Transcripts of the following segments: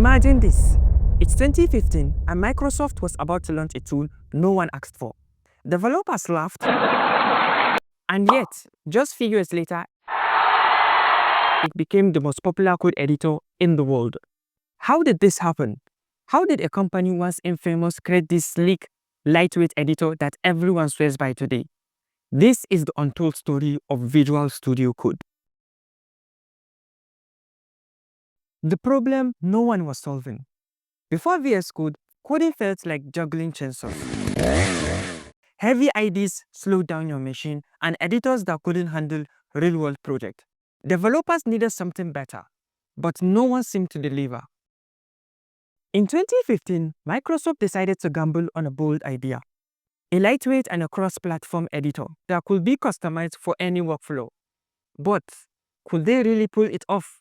Imagine this. It's 2015 and Microsoft was about to launch a tool no one asked for. Developers laughed, and yet, just few years later, it became the most popular code editor in the world. How did this happen? How did a company once infamous create this sleek, lightweight editor that everyone swears by today? This is the untold story of Visual Studio Code. The problem no one was solving. Before VS Code, coding felt like juggling chainsaws. Heavy IDs slowed down your machine, and editors that couldn't handle real-world projects. Developers needed something better, but no one seemed to deliver. In 2015, Microsoft decided to gamble on a bold idea. A lightweight and a cross-platform editor that could be customized for any workflow. But could they really pull it off?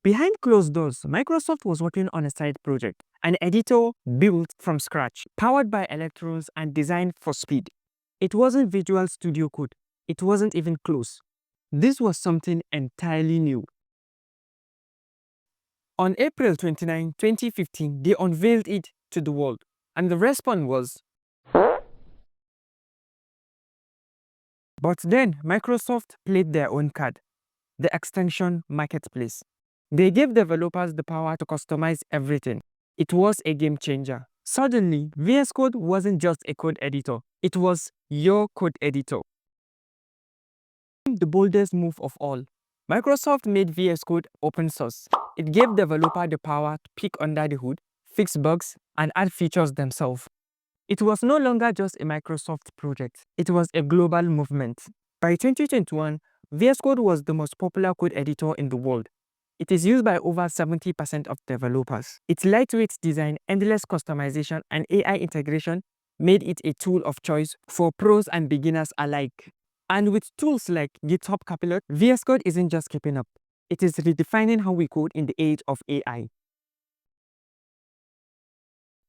Behind closed doors, Microsoft was working on a side project, an editor built from scratch, powered by electrons and designed for speed. It wasn't Visual Studio Code. It wasn't even close. This was something entirely new. On April 29, 2015, they unveiled it to the world, and the response was. But then Microsoft played their own card, the extension marketplace. They gave developers the power to customize everything. It was a game changer. Suddenly, VS Code wasn't just a code editor. It was your code editor. The boldest move of all. Microsoft made VS Code open source. It gave developers the power to peek under the hood, fix bugs, and add features themselves. It was no longer just a Microsoft project. It was a global movement. By 2021, VS Code was the most popular code editor in the world. It is used by over 70% of developers. Its lightweight design, endless customization, and AI integration made it a tool of choice for pros and beginners alike. And with tools like GitHub Copilot, VS Code isn't just keeping up. It is redefining how we code in the age of AI.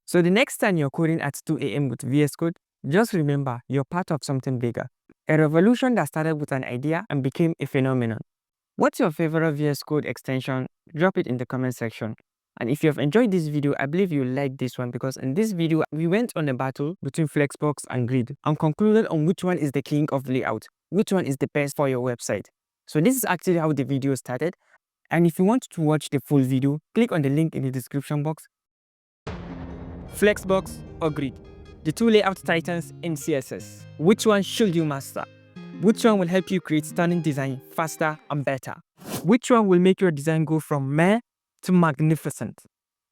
So the next time you're coding at 2 a.m. with VS Code, just remember you're part of something bigger. A revolution that started with an idea and became a phenomenon. What's your favorite VS Code extension? Drop it in the comment section. And if you have enjoyed this video, I believe you'll like this one, because in this video, we went on a battle between Flexbox and Grid and concluded on which one is the king of layout, which one is the best for your website. So this is actually how the video started. And if you want to watch the full video, click on the link in the description box. Flexbox or Grid, the two layout titans in CSS. Which one should you master? Which one will help you create stunning design faster and better? Which one will make your design go from meh to magnificent?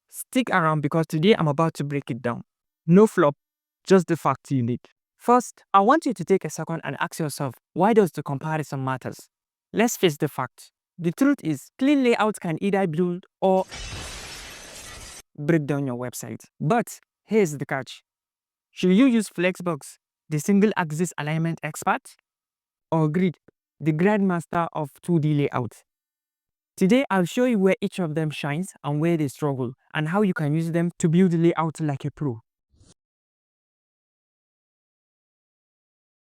Stick around, because today I'm about to break it down. No flop, just the facts you need. First, I want you to take a second and ask yourself, why does the comparison matters? Let's face the fact. The truth is, clean layouts can either build or break down your website. But here's the catch. Should you use Flexbox, the single axis alignment expert, or Grid, the grandmaster of 2D layout? Today, I'll show you where each of them shines and where they struggle, and how you can use them to build layout like a pro.